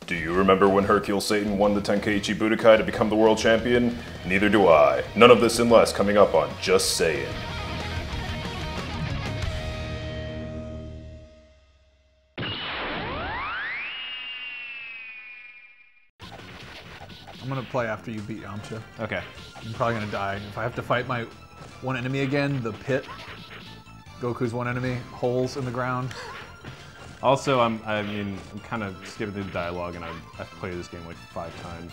Do you remember when Hercule Satan won the Tenkaichi Budokai to become the world champion? Neither do I. None of this and less coming up on Just Saiyan. I'm gonna play after you beat Yamcha. Okay. I'm probably gonna die. If I have to fight my one enemy again, the pit, Goku's one enemy, holes in the ground. Also, I'm kind of skipping through the dialogue, and I've played this game like 5 times.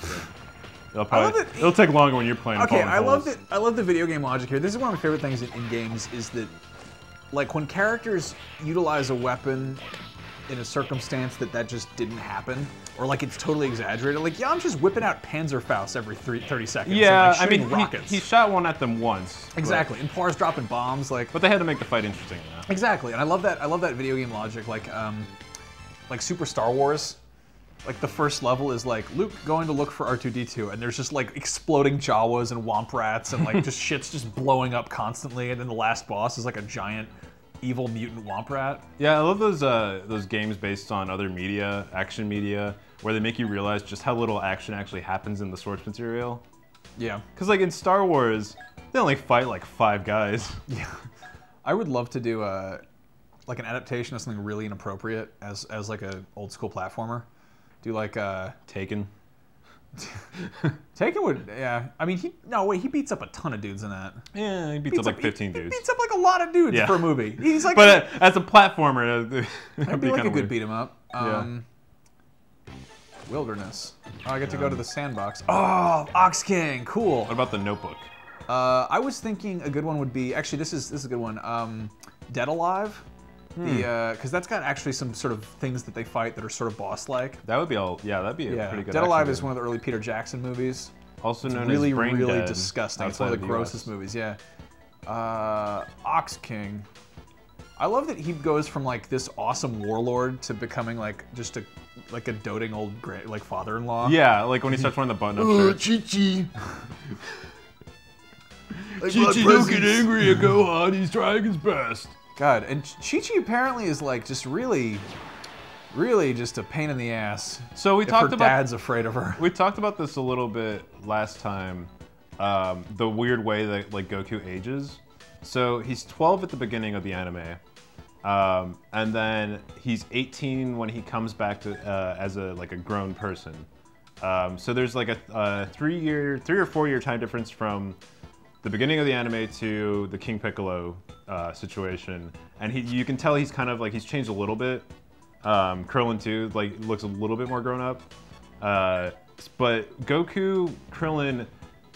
So it'll take longer when you're playing. Okay, I love the video game logic here. This is one of my favorite things in games is that, like, when characters utilize a weapon in a circumstance that just didn't happen, or like it's totally exaggerated. Like Yamcha's whipping out Panzerfaust every 30 seconds. Yeah, and, like, rockets. He shot one at them once. Exactly, and Par's dropping bombs. Like, but they had to make the fight interesting. Though. Exactly, and I love that video game logic. Like Super Star Wars. Like the first level is like Luke going to look for R2-D2, and there's just like exploding Jawas and Womp Rats, and like just shit's just blowing up constantly, and then the last boss is like a giant evil mutant Womp Rat. Yeah, I love those games based on other media, action media, where they make you realize just how little action actually happens in the source material. Yeah. Because like in Star Wars, they only fight like 5 guys. Yeah. I would love to do like an adaptation of something really inappropriate as like a old school platformer. Do like Taken. Taken would, yeah. I mean, he beats up a ton of dudes in that. Yeah, he beats up like 15 dudes. He beats up like a lot of dudes for a movie. He's like, but as a platformer, it'd be like a good beat 'em up. Yeah. Wilderness. Oh, I get to go to the sandbox. Oh, Ox King, cool. What about the Notebook? I was thinking a good one would be, actually this is a good one. Dead Alive. Because that's got actually some sort of things that they fight that are sort of boss-like. That would be that'd be a pretty good. Dead Alive is one of the early Peter Jackson movies. Also known really, as Brain really Dead disgusting. It's one of the grossest movies. Yeah. Ox King. I love that he goes from like this awesome warlord to becoming like just a doting old like father-in-law. Yeah, like when he starts wearing the button-up shirt. Chi-Chi. Chi-Chi, don't get angry at Gohan. He's trying his best. God, and Chi-Chi apparently is like just really just a pain in the ass. So we talked about Dad's afraid of her. We talked about this a little bit last time. The weird way that like Goku ages. So he's 12 at the beginning of the anime, and then he's 18 when he comes back to as a grown person. So there's like a 3 or 4 year time difference from the beginning of the anime to the King Piccolo situation, and you can tell he's kind of like he's changed a little bit. Krillin too, like looks a little bit more grown up. But Goku, Krillin,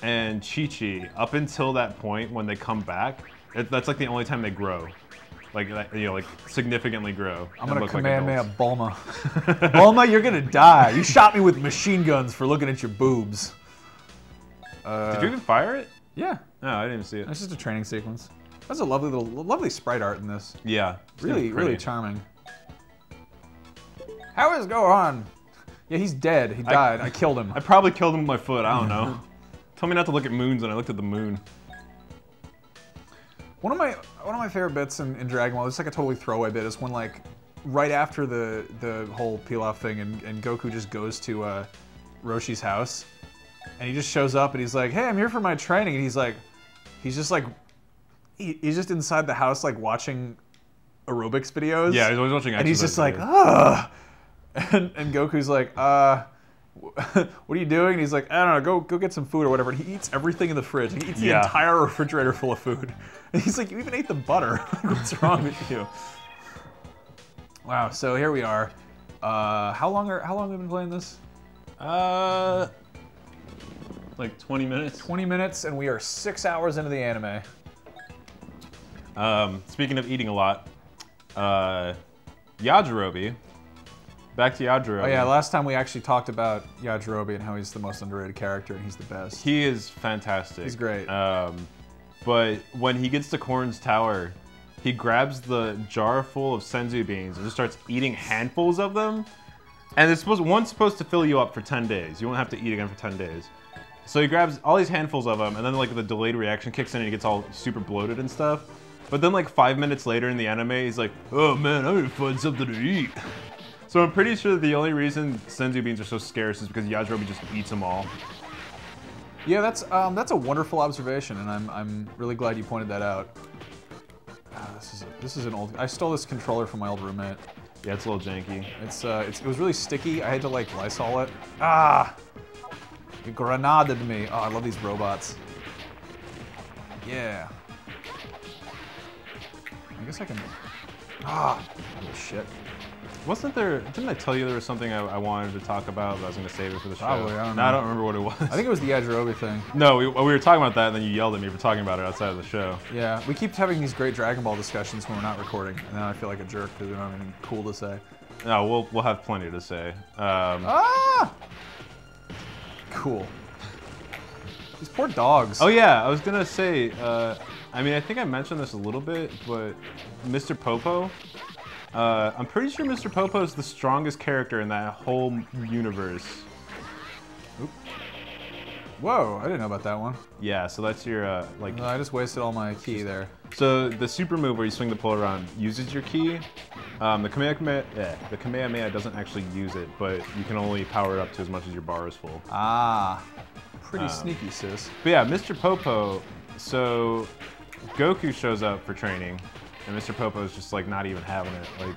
and Chi-Chi up until that point when they come back, that's like the only time they grow, like significally grow. I'm gonna Kamehameha Bulma. Bulma, you're gonna die. You shot me with machine guns for looking at your boobs. Did you even fire it? Yeah. No, I didn't even see it. It's just a training sequence. That's a lovely sprite art in this. Yeah. Really charming. How is Gohan? Yeah, he's dead. He died. I killed him. I probably killed him with my foot. I don't know. Told me not to look at moons, and I looked at the moon. One of my favorite bits in Dragon Ball, it's like a totally throwaway bit, is when like right after the whole peel-off thing, and Goku just goes to Roshi's house, and he just shows up and he's like, "Hey, I'm here for my training," and he's just inside the house like watching aerobics videos. Yeah, he's always watching. And he's just like, ugh. And Goku's like, what are you doing? And he's like, I don't know, go get some food or whatever. And he eats everything in the fridge. He eats the entire refrigerator full of food. And he's like, you even ate the butter. What's wrong with you? Wow. So here we are. How long have we been playing this? Like 20 minutes. 20 minutes, and we are 6 hours into the anime. Speaking of eating a lot, Yajirobe. Back to Yajirobe. Oh yeah, last time we actually talked about Yajirobe and how he's the most underrated character and he's the best. He is fantastic. He's great. But when he gets to Korn's tower, he grabs the jar full of Senzu beans and just starts eating handfuls of them. And one's supposed to fill you up for 10 days. You won't have to eat again for 10 days. So he grabs all these handfuls of them, and then like the delayed reaction kicks in and he gets all super bloated and stuff. But then like 5 minutes later in the anime, he's like, oh man, I'm gonna find something to eat. So So I'm pretty sure the only reason Senzu Beans are so scarce is because Yajirobe just eats them all. Yeah, that's a wonderful observation, and I'm really glad you pointed that out. This is an old. I stole this controller from my old roommate. Yeah, it's a little janky. It was really sticky. I had to like Lysol it. Ah, you grenaded me. Oh, I love these robots. Yeah. I guess I can. Ah, oh shit. Wasn't there? Didn't I tell you there was something I wanted to talk about, but I was going to save it for the show? Probably. I don't know. No, I don't remember what it was. I think it was the Yajirobe thing. No, we were talking about that, and then you yelled at me for talking about it outside of the show. Yeah, we keep having these great Dragon Ball discussions when we're not recording, and then I feel like a jerk because we don't have anything cool to say. No, we'll have plenty to say. Cool. These poor dogs. Oh yeah, I was gonna say. I mean, I think I mentioned this a little bit, but Mr. Popo. I'm pretty sure Mr. Popo is the strongest character in that whole universe. Oop. Whoa, I didn't know about that one. Yeah, so that's your like. I just wasted all my ki there. So the super move where you swing the pole around uses your ki. The Kamehameha doesn't actually use it, but you can only power it up to as much as your bar is full. Ah, pretty sneaky, sis. But yeah, Mr. Popo. So Goku shows up for training, and Mr. Popo is just like not even having it. Like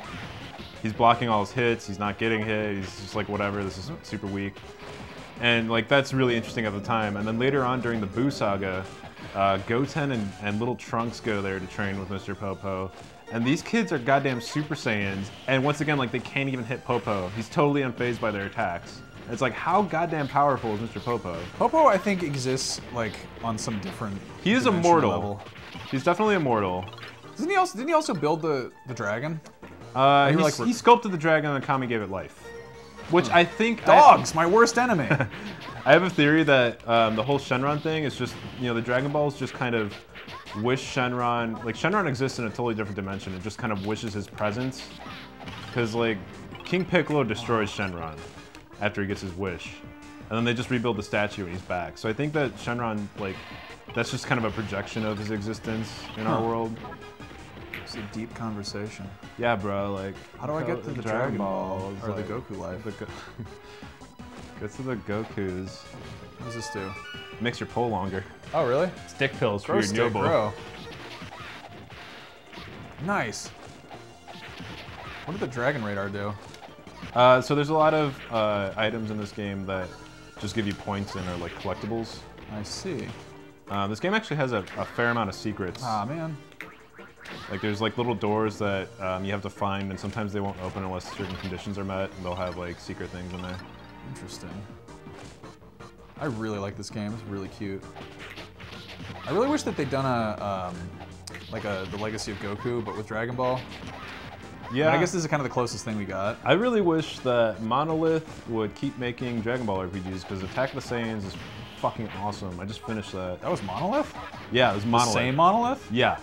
he's blocking all his hits. He's not getting hit. He's just like whatever. This is super weak. And like that's really interesting at the time. And then later on during the Buu Saga, Goten and little Trunks go there to train with Mr. Popo. And these kids are goddamn Super Saiyans. And once again, like they can't even hit Popo. He's totally unfazed by their attacks. It's like, how goddamn powerful is Mr. Popo? Popo, I think, exists like on some different. He is immortal. Level. He's definitely immortal. Didn't he also build the dragon? He sculpted the dragon and Kami gave it life. Which I think dogs, my worst enemy. I have a theory that the whole Shenron thing is just, the Dragon Balls just kind of wish Shenron, like Shenron exists in a totally different dimension. It just kind of wishes his presence, because like King Piccolo destroys Shenron after he gets his wish, and then they just rebuild the statue and he's back. So I think that Shenron, like, that's just kind of a projection of his existence in our world. It's a deep conversation. Yeah, bro. Like, how do I get to the Dragon Balls or like, the Goku life? Get to the Gokus. What does this do? Makes your pole longer. Oh, really? Stick pills for your Nyobo. Grow. Nice. What did the Dragon Radar do? So there's a lot of items in this game that just give you points and are like collectibles. I see. This game actually has a fair amount of secrets. Ah, man. Like there's like little doors that you have to find, and sometimes they won't open unless certain conditions are met, and they'll have like secret things in there. Interesting. I really like this game. It's really cute. I really wish that they'd done the Legacy of Goku, but with Dragon Ball. Yeah. I guess this is kind of the closest thing we got. I really wish that Monolith would keep making Dragon Ball RPGs, because Attack of the Saiyans is fucking awesome. I just finished that. That was Monolith? Yeah, it was Monolith. The same Monolith? Yeah.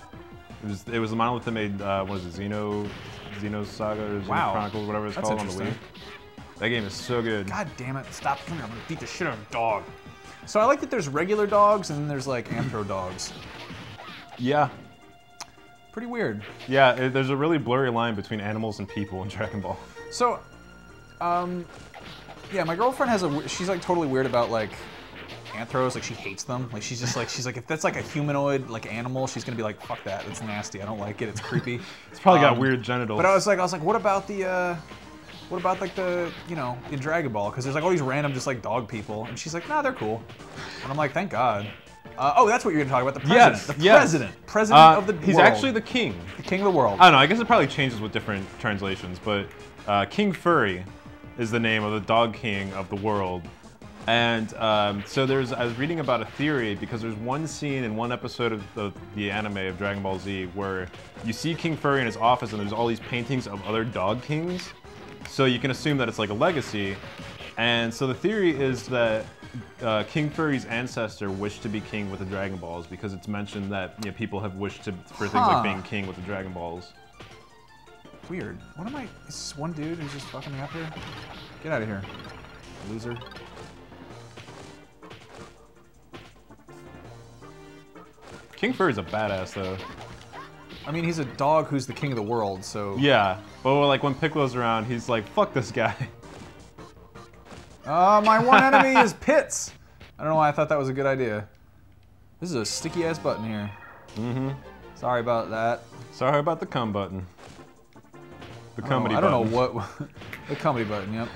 It was the Monolith that made, what is it, Xeno's Saga or Xeno Chronicles, whatever it's called on the Wii. That game is so good. God damn it, stop. Come here, I'm gonna beat the shit out of a dog. So I like that there's regular dogs and then there's like anthro dogs. Yeah. Pretty weird. Yeah, there's a really blurry line between animals and people in Dragon Ball. So, yeah, my girlfriend she's like totally weird about like anthros, like she hates them. Like she's like if that's like a humanoid like animal, she's gonna be like, fuck that, that's nasty, I don't like it, it's creepy. It's probably got weird genitals. But I was like, what about like the, in Dragon Ball? Because there's like all these random just like dog people, and she's like, nah, they're cool. And I'm like, thank God. Oh, that's what you're gonna talk about, the president. Yes, President of the world. He's actually the king. The king of the world. I don't know, I guess it probably changes with different translations, but King Furry is the name of the dog king of the world. And so I was reading about a theory, because there's one scene in one episode of the anime of Dragon Ball Z where you see King Furry in his office and there's all these paintings of other dog kings. So you can assume that it's like a legacy. And so the theory is that King Furry's ancestor wished to be king with the Dragon Balls, because it's mentioned that people have wished for things like being king with the Dragon Balls. Weird. Is this one dude who's just fucking me up here? Get out of here, loser. King Furry's a badass, though. I mean, he's a dog who's the king of the world, so... Yeah, but like when Piccolo's around, he's like, fuck this guy. My one enemy is Pits. I don't know why I thought that was a good idea. This is a sticky-ass button here. Mm-hmm. Sorry about that. Sorry about the cum button. The comedy button. I don't know what... the comedy button, yep.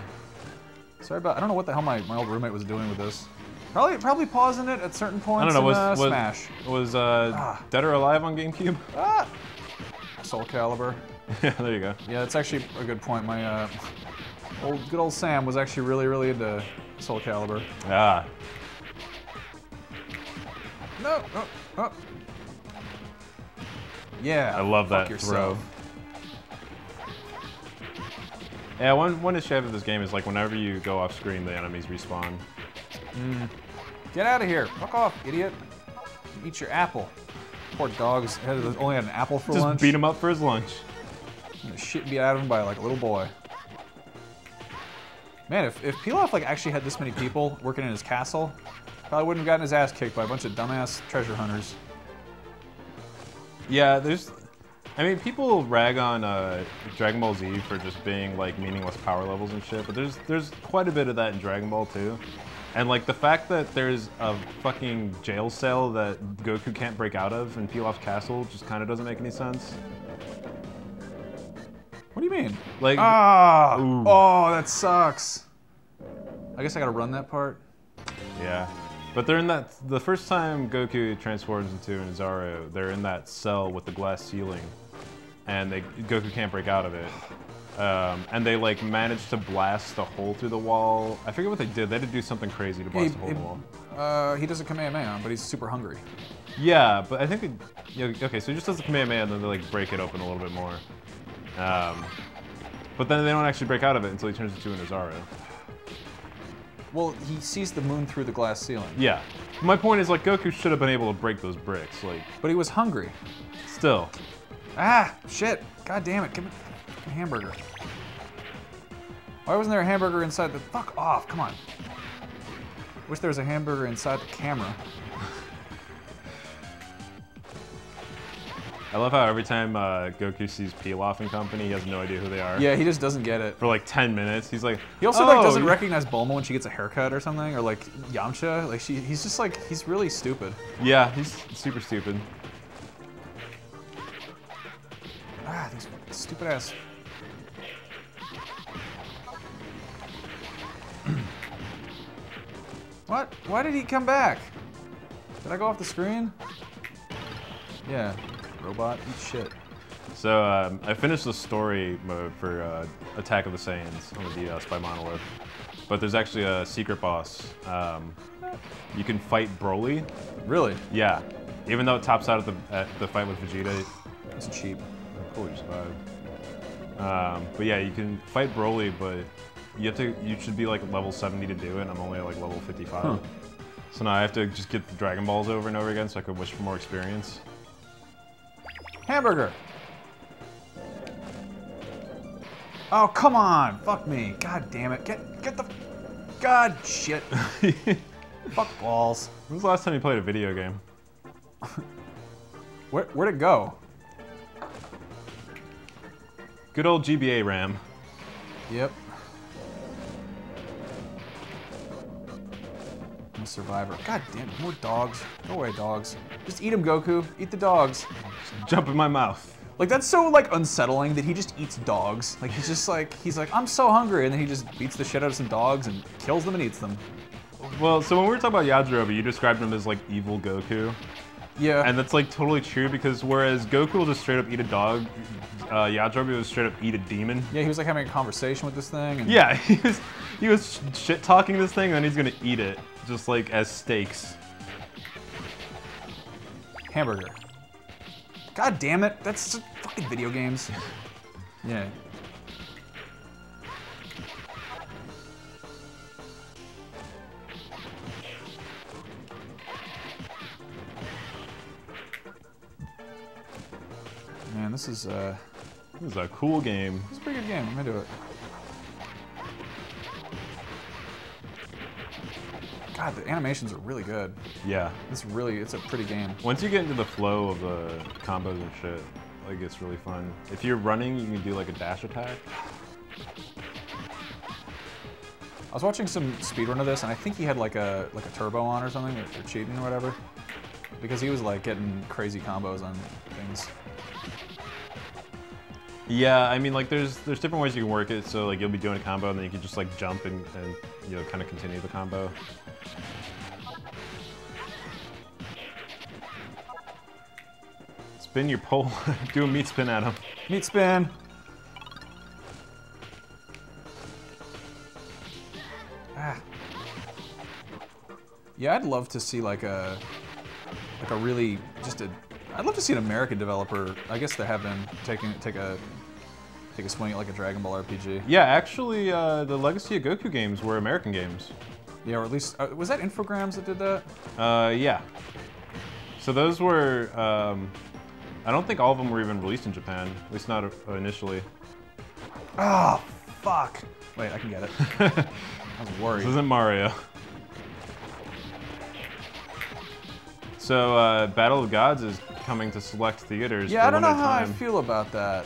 Sorry about... I don't know what the hell my old roommate was doing with this. Probably pausing it at certain points. I don't know. In, Smash. Was Dead or Alive on GameCube? Soul Calibur. Yeah, there you go. Yeah, that's actually a good point. My good old Sam was actually really into Soul Calibur. Ah. No. Oh. Yeah. I love that yourself. throw. Yeah, one issue I have with this game is like whenever you go off screen, the enemies respawn. Get out of here. Fuck off, idiot. Eat your apple. Poor dog's only had an apple for lunch. Just beat him up for his lunch. Shit beat out of him by like a little boy. Man, if Pilaf like actually had this many people working in his castle, probably wouldn't have gotten his ass kicked by a bunch of dumbass treasure hunters. Yeah, I mean, people rag on Dragon Ball Z for just being like meaningless power levels and shit, but there's quite a bit of that in Dragon Ball too. And like the fact that there's a fucking jail cell that Goku can't break out of in Pilaf's castle just kind of doesn't make any sense. What do you mean? Like, oh, that sucks. I guess I gotta run that part. Yeah, but they're in that. The first time Goku transforms into an Zaru, they're in that cell with the glass ceiling, and Goku can't break out of it. And they like managed to blast a hole through the wall. I forget what they did. They had to do something crazy to blast a hole in the wall. He does a Kamehameha, but he's super hungry. Yeah, but I think okay, so he just does the Kamehameha and then they like break it open a little bit more. But then they don't actually break out of it until he turns into an Zaru. Well, he sees the moon through the glass ceiling. Yeah. My point is like Goku should have been able to break those bricks, like. But he was hungry. Still. Ah, shit. God damn it. Give me a hamburger. Why wasn't there a hamburger inside the... Fuck off, come on. Wish there was a hamburger inside the camera. I love how every time Goku sees Pilaf and company, he has no idea who they are. Yeah, he just doesn't get it. For like 10 minutes, he's like... He also like doesn't recognize Bulma when she gets a haircut or something, or like Yamcha. Like he's just like, he's really stupid. Yeah, he's super stupid. These stupid ass... What? Why did he come back? Did I go off the screen? Yeah. Robot, eat shit. So I finished the story mode for Attack of the Saiyans on the DS by Monolith. But there's actually a secret boss. You can fight Broly. Really? Yeah. Even though it tops out at the fight with Vegeta. It's cheap. Cool, you survived. But yeah, you can fight Broly, but you should be like level 70 to do it, and I'm only like level 55. Huh. So now I have to just get the Dragon Balls over and over again so I can wish for more experience. Hamburger! Oh, come on! Fuck me. God damn it. Get the... God, shit. Fuck balls. When was the last time you played a video game? Where'd it go? Good old GBA RAM. Yep. I'm a survivor. God damn it, more dogs. Go away, dogs. Just eat them, Goku. Eat the dogs. Just jump in my mouth. Like, that's so, like, unsettling that he just eats dogs. Like, he's like, I'm so hungry, and then he just beats the shit out of some dogs and kills them and eats them. Well, so when we were talking about Yajirobe, you described him as, like, evil Goku. Yeah. And that's, like, totally true, because whereas Goku will just straight up eat a dog, Yajirobe will straight up eat a demon. Yeah, he was, like, having a conversation with this thing. And... Yeah, he was shit-talking this thing, and then he's gonna eat it, just, like, as steaks. Hamburger. God damn it, that's just fucking video games. Yeah. Man, this is a cool game. It's a pretty good game, I'm into it. God, the animations are really good. Yeah. It's a pretty game. Once you get into the flow of the combos and shit, like it's really fun. If you're running, you can do like a dash attack. I was watching some speedrun of this, and I think he had like a turbo on or something, or cheating or whatever, because he was like getting crazy combos on things. Yeah, I mean, like there's different ways you can work it. So like you'll be doing a combo, and then you can just like jump and you know kind of continue the combo. Spin your pole. Do a meat spin at him. Meat spin. Yeah, I'd love to see like a really I'd love to see an American developer. I guess they have been take a swing at like a Dragon Ball RPG. Yeah, actually, the Legacy of Goku games were American games. Yeah, or at least was that Infogrames that did that? Yeah. So those were. I don't think all of them were even released in Japan. At least not initially. Oh, fuck! Wait, I can get it. I was worried. This isn't Mario. So, Battle of Gods is coming to select theaters. Yeah, for I don't know limited how time. I feel about that.